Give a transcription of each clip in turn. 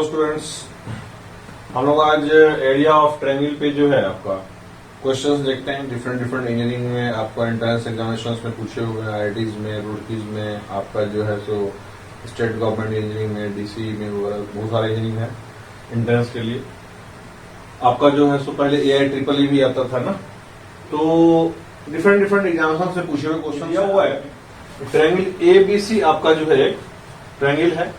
Students, हम लोग आज एरिया ऑफ ट्रायंगल पे जो है आपका क्वेश्चंस देखते हैं। डिफरेंट इंजीनियरिंग में आपका एंट्रेंस एग्जामिनेशंस में पूछे हुए हैं, आईआईटीज में, रुड़कीज में, आपका जो है सो स्टेट गवर्नमेंट इंजीनियरिंग में, डीसी में वगैरह बहुत सारे इंजीनियरिंग है एंट्रेंस के लिए। आपका जो है सो पहले AIEEE भी आता था ना, तो डिफरेंट एग्जामिनेशन से पूछे हुए क्वेश्चन दिया हुआ है। ट्रायंगल ABC आपका जो है एक ट्रायंगल है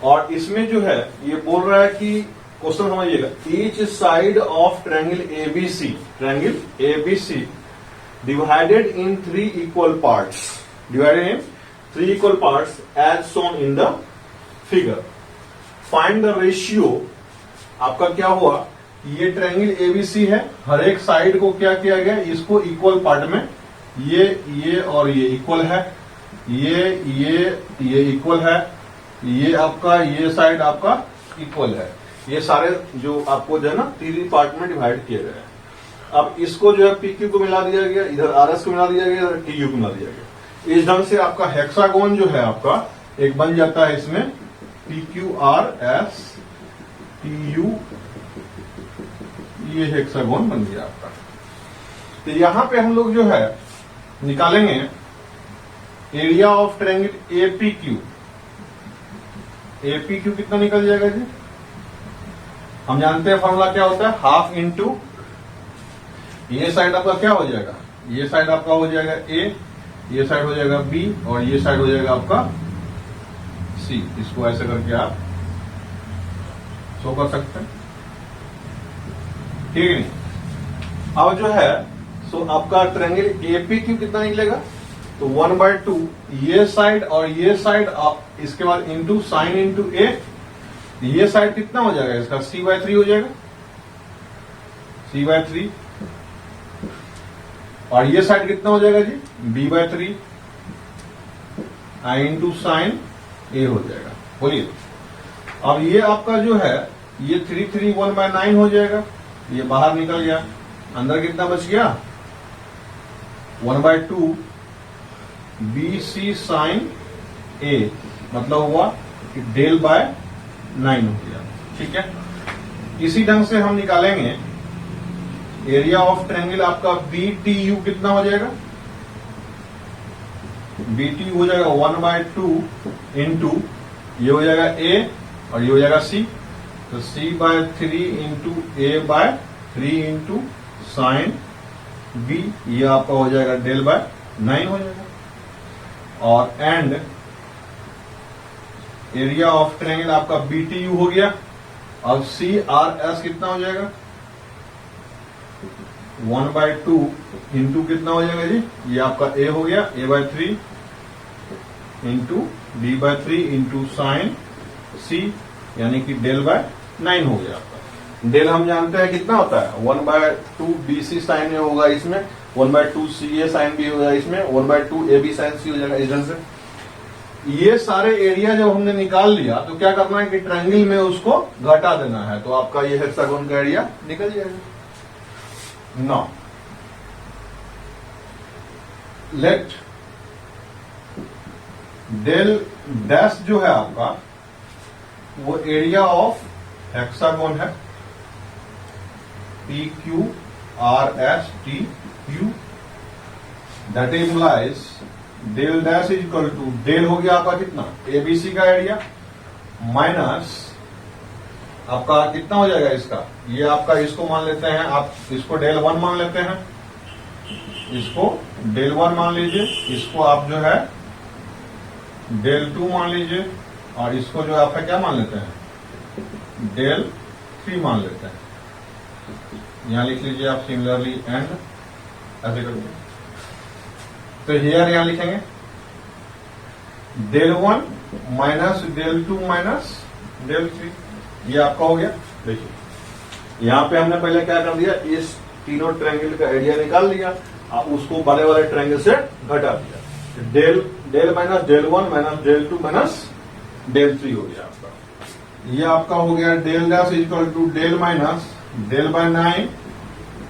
और इसमें जो है ये बोल रहा है कि क्वेश्चन समझिएगा, each side of triangle ABC divided in 3 equal parts as shown in the figure. Find the ratio. आपका क्या हुआ, ये ट्रायंगल ABC है, हर एक साइड को क्या किया गया, इसको इक्वल पार्ट में ये और ये इक्वल है, ये इक्वल है, ये आपका ये साइड आपका इक्वल है। ये सारे जो आपको जो है ना 3 पार्ट में डिवाइड किए गए हैं। अब इसको जो है PQ को मिला दिया गया, इधर RS को मिला दिया गया, इधर TU को मिला दिया गया। इस ढंग से आपका हेक्सागोन जो है आपका एक बन जाता है। इसमें PQRS TU, ये हेक्सागोन बन गया आपका। तो यहां पे हम लोग जो है निकालेंगे एरिया ऑफ ट्रायंगल APQ कितना निकल जाएगा जी? हम जानते हैं फॉर्मूला क्या होता है, हाफ इंटू ये साइड आपका क्या हो जाएगा, ये साइड आपका हो जाएगा A, ये साइड हो जाएगा B और ये साइड हो जाएगा आपका C। इसको ऐसे करके आप शो कर सकते हैं, ठीक है नहीं। अब जो है सो आपका ट्रायंगल APQ कितना निकलेगा, तो 1/2 ये साइड और ये साइड इसके बाद इंटू साइन इंटू A, ये साइड कितना हो जाएगा इसका, C/3 हो जाएगा, C/3। और ये साइड कितना हो जाएगा जी, B/3 I into sine A हो जाएगा। बोलिए, अब ये आपका जो है ये 3 1/9 हो जाएगा, ये बाहर निकल गया, अंदर कितना बच गया 1/2 BC साइन A, मतलब हुआ कि del/9 हो गया, ठीक है। इसी ढंग से हम निकालेंगे एरिया ऑफ ट्रायंगल आपका BTU कितना हो जाएगा, BTU हो जाएगा 1/2 इंटू ये हो जाएगा A और ये हो जाएगा C, तो C/3 into A/3 into sine B, ये आपका हो जाएगा del/9 हो जाएगा। और एंड एरिया ऑफ ट्रायंगल आपका BTU हो गया। अब CRS कितना हो जाएगा, 1/2 इंटू कितना हो जाएगा जी, ये आपका A हो गया, A/3 into B/3 into sine C, यानी कि del/9 हो गया आपका। डेल हम जानते हैं कितना होता है, 1/2 BC साइन A होगा इसमें, 1/2 CA साइन B होगा इसमें, 1/2 AB साइन C हो जाएगा। इस ढंग से ये सारे एरिया जब हमने निकाल लिया तो क्या करना है कि ट्रायंगल में उसको घटा देना है, तो आपका ये हेक्सागोन का एरिया निकल जाएगा। नाउ लेट डेल डैश जो है आपका वो एरिया ऑफ हेक्सागोन है, PQRSTU, that implies del dash is equal to, del हो गया आपका कितना ABC का एरिया, माइनस आपका कितना हो जाएगा इसका, ये आपका इसको मान लेते हैं आप, इसको del1 मान लेते हैं, इसको del1 मान लीजिए, इसको आप जो है del2 मान लीजिए और इसको जो आपका क्या मान लेते हैं, del3 मान लेते हैं। यहां लिख लीजिए आप सिमिलरली एंड, ऐसे करके। तो हियर यहां लिखेंगे del1 minus del2 minus del3, ये आपका हो गया। देखिए यहां पे हमने पहले क्या कर दिया, इस तीनों ट्रायंगल का एरिया निकाल लिया, अब उसको बड़े वाले ट्रायंगल से घटा दिया, del minus del1 minus del2 minus del3 हो गया आपका। ये आपका हो गया del dash equal to del minus del/9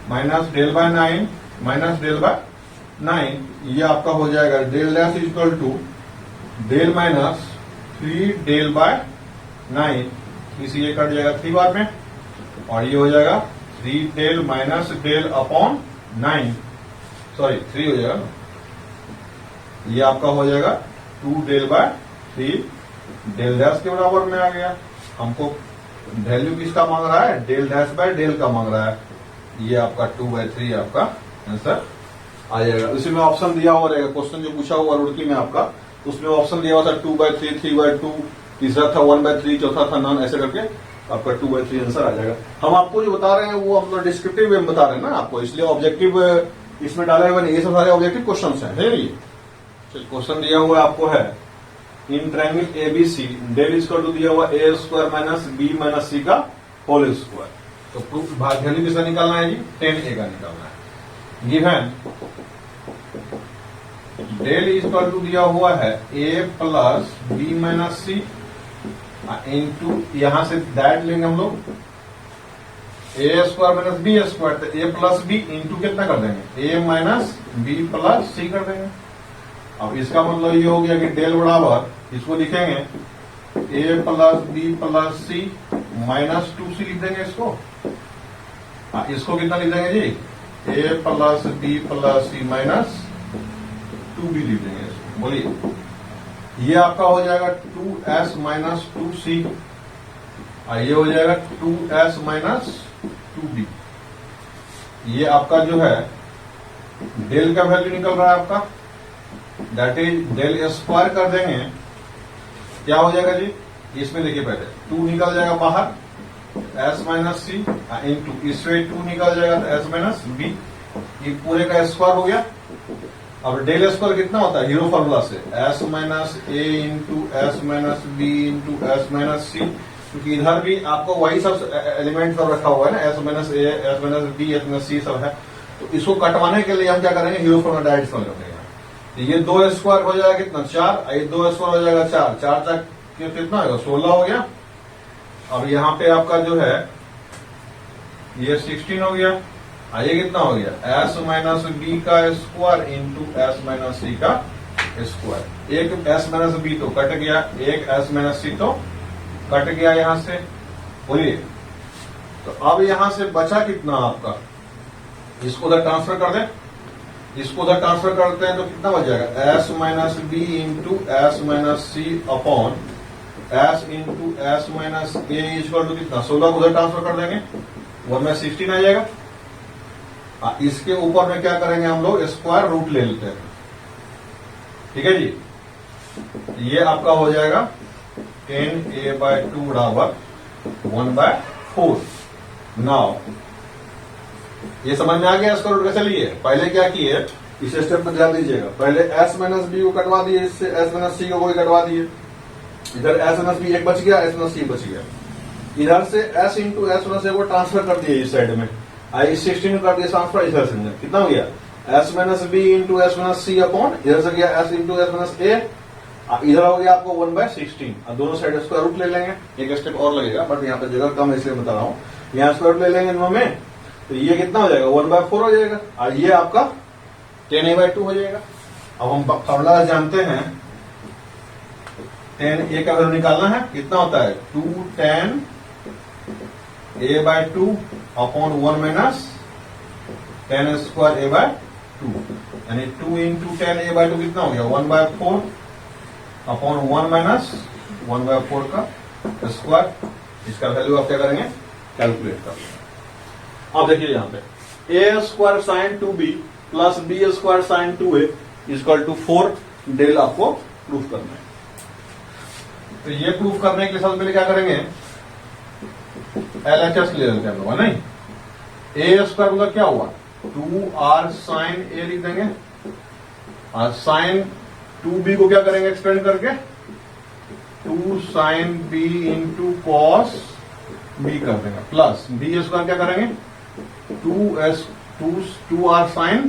minus del/9 minus del/9, ये आपका हो जाएगा del dash equal to del minus 3 del/9 इसी ये कट जाएगा 3 बार में, और ये हो जाएगा 3 del minus del upon 9, sorry 3 हो जाएगा ना, ये आपका हो जाएगा 2 डेल बाय 3 डेल डैश के बराबर में आ गया। हमको वैल्यू किसका मांग रहा है, डेल डैश बाय डेल का मांग रहा है, ये आपका 2/3 आपका आंसर आ जाएगा। उसी में ऑप्शन दिया हुआ रहेगा, क्वेश्चन जो पूछा हुआ रुड़की में आपका, उसमें ऑप्शन दिया हुआ था 2/3, 3/2, तीसरा था 1/3, चौथा था नॉन, ऐसे करके आपका 2/3 आंसर आ जाएगा। हम आपको जो बता रहे हैं वो हम डिस्क्रिप्टिव वे में बता रहे हैं ना आपको, इसलिए ऑब्जेक्टिव इसमें डाले हुए नहीं, ये सब सारे ऑब्जेक्टिव क्वेश्चन है ये। क्वेश्चन दिया हुआ आपको है in triangle ABC del equal to दिया हुआ A square minus B minus C का होल स्क्वायर। तो प्रूफ भागफल किसका निकालना है जी, 10a का निकालना है। गिवन डेल इक्वल टू दिया हुआ है a plus B minus C into, यहां से दैट लेंगे हम लोग A square minus B square, तो ए प्लस बी इंटू कितना कर देंगे, A minus B plus C कर देंगे। अब इसका मतलब ये हो गया कि डेल बराबर इसको लिखेंगे ए plus B plus C minus 2c लिख देंगे इसको। इसको कितना लिख देंगे जी, ए plus B plus C minus 2b लिख देंगे इसको। बोलिए, ये आपका हो जाएगा 2s माइनस 2c, ये हो जाएगा 2s माइनस 2b। ये आपका जो है डेल का वैल्यू निकल रहा है आपका, दैट इज डेल स्क्वायर कर देंगे, क्या हो जाएगा जी, इसमें देखिए पहले 2 निकल जाएगा बाहर, s माइनस सी इंटू इसमें 2 निकल जाएगा तो s माइनस बी, ये पूरे का स्क्वायर हो गया। अब डेल स्क्वायर कितना होता है हीरो फॉर्मूला से, s minus A into S minus B into S minus C, क्योंकि इधर भी आपको वही सब एलिमेंट सब रखा हुआ है ना, s minus A S minus B S minus C सब है। तो इसको कटवाने के लिए हम क्या करेंगे, हीरो फॉर्मूला डायरेक्ट इस्तेमाल करेंगे। ये 2 स्क्वायर हो जाएगा कितना 4, ये 2 स्क्वायर हो जाएगा 4, 4 तक कितना होगा 16 हो गया। अब यहाँ पे आपका जो है ये 16 हो गया, ये कितना हो गया s माइनस बी का square into S minus C का स्क्वायर। एक s माइनस बी तो कट गया, एक s माइनस सी तो कट गया यहां से। बोलिए, तो अब यहां से बचा कितना आपका, इसको उधर ट्रांसफर कर दें, इसको उधर ट्रांसफर करते हैं तो कितना बच जाएगा, s minus B into S minus C upon s into S minus A equal to कितना 16 उधर ट्रांसफर कर देंगे, 1 में 16 आ जाएगा। इसके ऊपर में क्या करेंगे हम लोग, स्क्वायर रूट ले लेते हैं, ठीक है जी। ये आपका हो जाएगा 10a/2 बराबर 1/4। नाउ ये समझ में आ गया स्क्वायर रूट का। चलिए पहले क्या किए, इस स्टेप में ध्यान दीजिएगा, पहले s माइनस बी को कटवा दिए, इससे s माइनस सी को कोई कटवा दिए, इधर s माइनस बी एक बच गया, s माइनस सी बच गया। इधर से s इंटू एस माइनस ए को ट्रांसफर कर दिए इस साइड में, इस 16 कर दिया ट्रांसफर इधर से, कितना हो गया s minus B into S minus C upon, इधर से गया s into S minus A, इधर हो गया आपको 1/16। अब दोनों साइड स्क्वायर रूट ले लेंगे, एक स्टेप और लगेगा बट यहाँ पे जगह कम है इसलिए बता रहा हूँ। यहाँ स्क्वायर रूट ले लेंगे दोनों में, तो ये कितना हो जाएगा 1/4 हो जाएगा, और ये आपका 10a/2 हो जाएगा। अब हम फॉर्मूला जानते हैं, 10a का वैल्यू निकालना है, कितना होता है 2 tan a/2 upon 1 minus 10 square a/2, यानी 2 इंटू 10 a/2 कितना हो गया 1/4 अपॉन 1 माइनस 1/4 का स्क्वायर। इसका वैल्यू आप क्या करेंगे, कैलकुलेट कर लेंगे। अब देखिए यहाँ पे A square sine 2b plus B square sine 2a equal to 4 del आपको प्रूफ करना है। तो ये प्रूफ करने के लिए सबसे पहले क्या करेंगे, LHS ले लेते हैं हम लोग, नहीं ए स्क्वायर मतलब क्या हुआ 2r साइन ए लिख देंगे, और साइन 2b को क्या करेंगे एक्सपेंड करके 2 sine b into cos b कर देंगे, प्लस बी स्क्वायर क्या करेंगे 2r sine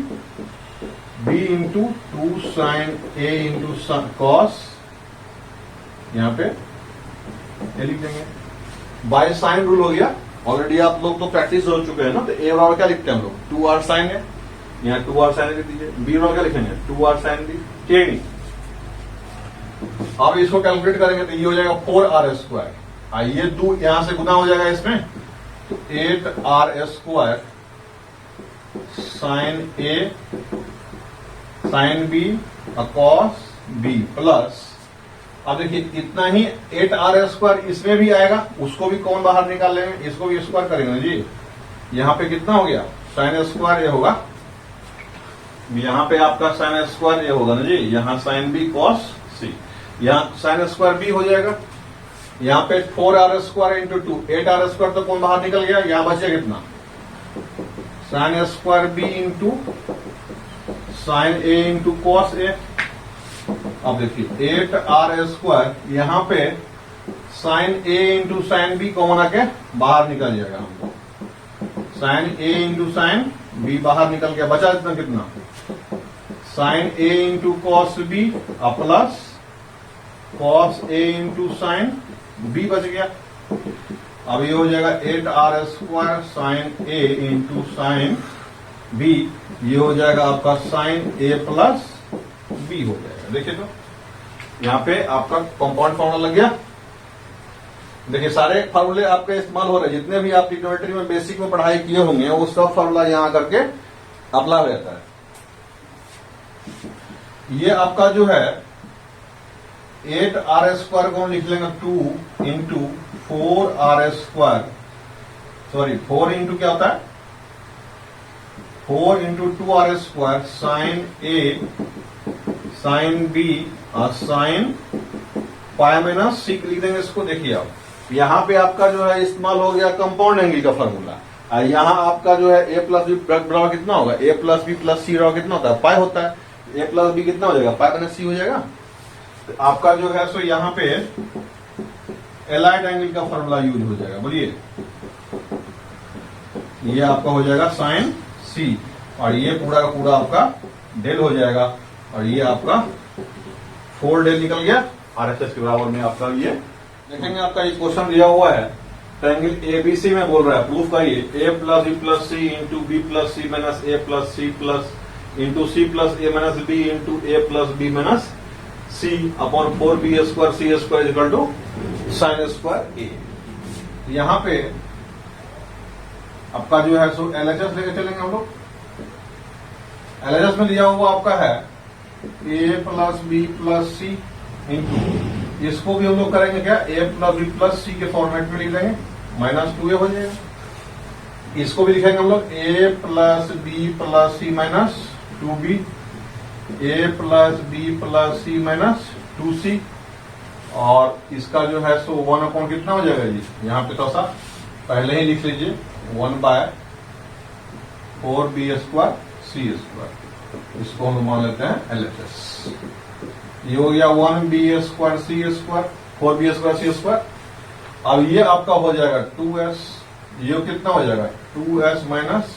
b into 2 sine a into cos, यहां पे ए लिख देंगे। बाय साइन रूल हो गया, ऑलरेडी आप लोग तो प्रैक्टिस हो चुके हैं ना, तो ए बराबर क्या लिखते हैं हम लोग 2r साइन है, यहाँ 2r साइन लिख दीजिए, बी बराबर क्या लिखेंगे 2r साइन बी, ठीक है। अब इसको कैलकुलेट करेंगे तो ये हो जाएगा 4r स्क्वायर, ये 2 यहां से गुना हो जाएगा इसमें, तो 8r² sine A sine B cos B plus, अब देखिए इतना ही 8r² इसमें भी आएगा, उसको भी कौन बाहर निकाल लेंगे, इसको भी स्क्वायर करेंगे जी। यहां पे कितना हो गया, साइन स्क्वायर ये होगा, यहां पे आपका साइन स्क्वायर ये होगा ना जी, यहां साइन बी कॉस सी, यहां साइन स्क्वायर बी हो जाएगा। यहां पे 4r² इंटू 2, 8r² तो कौन बाहर निकल गया, यहां बचे कितना, sine square B into sine A into cos A. अब देखिए 8r², यहां पे sine A into sine B common आके बाहर निकल जाएगा हमको, sine A into sine B बाहर निकल गया, बचा इतना कितना, sine A into cos B plus cos A into sine B बच गया। अब ये हो जाएगा 8r² sine A into sine B, ये हो जाएगा आपका साइन ए प्लस बी हो जाएगा। देखिए तो यहां पे आपका कंपाउंड फॉर्मूला लग गया। देखिए सारे फार्मूले आपके इस्तेमाल हो रहे हैं, जितने भी आप ट्रिग्नोमेट्री में बेसिक में पढ़ाई किए होंगे वो सब फार्मूला यहां करके अप्लाई हो जाता है। ये आपका जो है 8r² को हम लिख लेंगे 2 इंटू 4r², सॉरी 4 इंटू क्या होता है, 4 into 2r² sine A sine B sine pi minus C लिख देंगे इसको। देखिए आप यहां पे आपका जो है इस्तेमाल हो गया कंपाउंड एंगल का फॉर्मूला, और यहां आपका जो है ए प्लस बी बराबर कितना होगा, ए प्लस बी प्लस सी बराबर कितना होता है, पाई होता है, ए प्लस बी कितना हो जाएगा, पाई माइनस सी हो जाएगा। तो आपका जो है सो यहां पे एलाइड एंगल का फॉर्मूला यूज हो जाएगा, बोलिए ये आपका हो जाएगा साइन सी, और ये पूरा का पूरा आपका डेल हो जाएगा, और ये आपका 4 डेल निकल गया RHS के बराबर में आपका। ये देखेंगे आपका ये क्वेश्चन दिया हुआ है, ट्रायंगल एबीसी में बोल रहा है, प्रूफ करिए, A plus B plus C into B plus C minus A plus C plus into C plus A minus B into A plus B minus C upon 4b² c² equal to sine square A. यहां पे आपका जो है सो LHS लेके चलेंगे हम लोग। LHS में दिया हुआ आपका है a plus B plus C into, इसको भी हम लोग करेंगे क्या, a plus B plus C के फॉर्मेट में लिख देंगे, माइनस 2a हो जाएगा। इसको भी लिखेंगे हम लोग a plus B plus C minus 2b, a plus B plus C minus 2c, और इसका जो है सो 1 अपॉन कितना हो जाएगा जी, यहाँ पे तो सा पहले ही लिख लीजिए 1/4b² c², इसको हम मान लेते हैं LHS। ये हो गया 1b² c², 4b² c²। अब ये आपका हो जाएगा 2s, ये कितना हो जाएगा 2s माइनस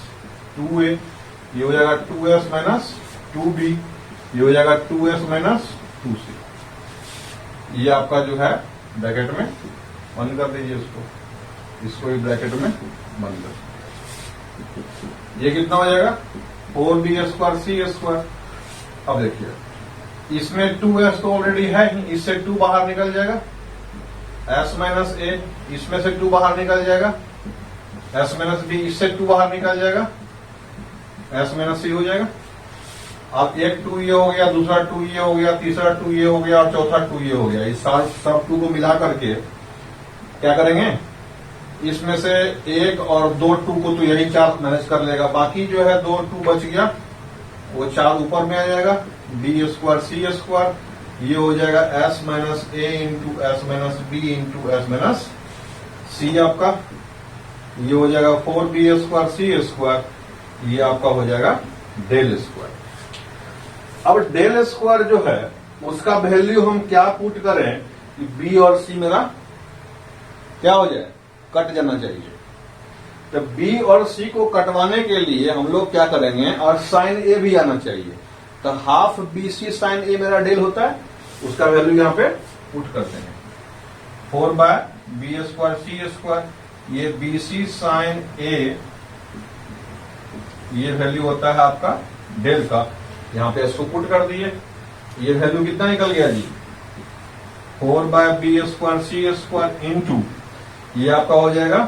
2a, ये हो जाएगा 2s माइनस 2b, ये हो जाएगा 2s माइनस 2c। ये आपका जो है ब्रैकेट में बंद कर दीजिए, इसको भी ब्रैकेट में बंद कर। ये कितना हो जाएगा 4b² c²। अब देखिए इसमें 2s तो ऑलरेडी है ही, इससे 2 बाहर निकल जाएगा, s माइनस a, इसमें से 2 बाहर निकल जाएगा, s माइनस b, इससे 2 बाहर निकल जाएगा, s माइनस c हो जाएगा। अब एक 2 ये हो गया, दूसरा 2 ये हो गया, तीसरा 2 ये हो गया, और चौथा 2 ये हो गया। इस सब 2 को मिला करके क्या करेंगे, इसमें से एक और 2 2 को तो यही 4 मैनेज कर लेगा, बाकी जो है 2 2 बच गया, वो 4 ऊपर में आ जाएगा, b² c², ये हो जाएगा s minus a into s minus b into s minus c आपका, ये हो जाएगा 4b² c², ये आपका हो जाएगा डेल स्क्वायर। अब डेल स्क्वायर जो है उसका वैल्यू हम क्या पुट करें कि b और c मेरा क्या हो जाए, कट जाना चाहिए। तो b और c को कटवाने के लिए हम लोग क्या करेंगे, और साइन a भी आना चाहिए, तो हाफ BC साइन a मेरा डेल होता है, उसका वैल्यू यहां पे पुट करते हैं 4/b² c², ये BC साइन a, ये वैल्यू होता है आपका डेल का, यहां पे इसको पुट कर दिए, ये वैल्यू कितना निकल गया जी 4/b² c² इंटू ये आपका हो जाएगा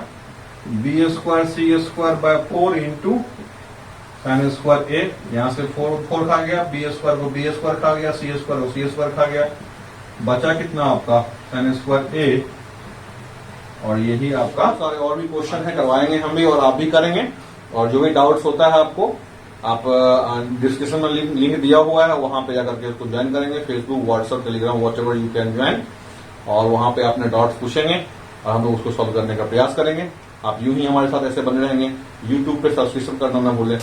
B square C square by 4 into sine square A, यहां से 4 खा गया, बी स्क्वायर को बी स्क्वायर खा गया, सी स्क्वायर को सी स्क्वायर खा गया, बचा कितना आपका साइन स्क्वायर ए, और यही आपका सारे और भी क्वेश्चन है करवाएंगे हम भी और आप भी करेंगे। और जो भी डाउट्स होता है आपको, आप डिस्क्रिप्शन में लिंक दिया हुआ है, वहां पे जाकर के उसको ज्वाइन करेंगे, Facebook, WhatsApp, Telegram, whatever you can join, और वहां पे अपने डाउट्स पूछेंगे और हम लोग उसको सॉल्व करने का प्रयास करेंगे। आप यूं ही हमारे साथ ऐसे बने रहेंगे। यूट्यूब पे सब्सक्रिप्शन करना ना भूलें।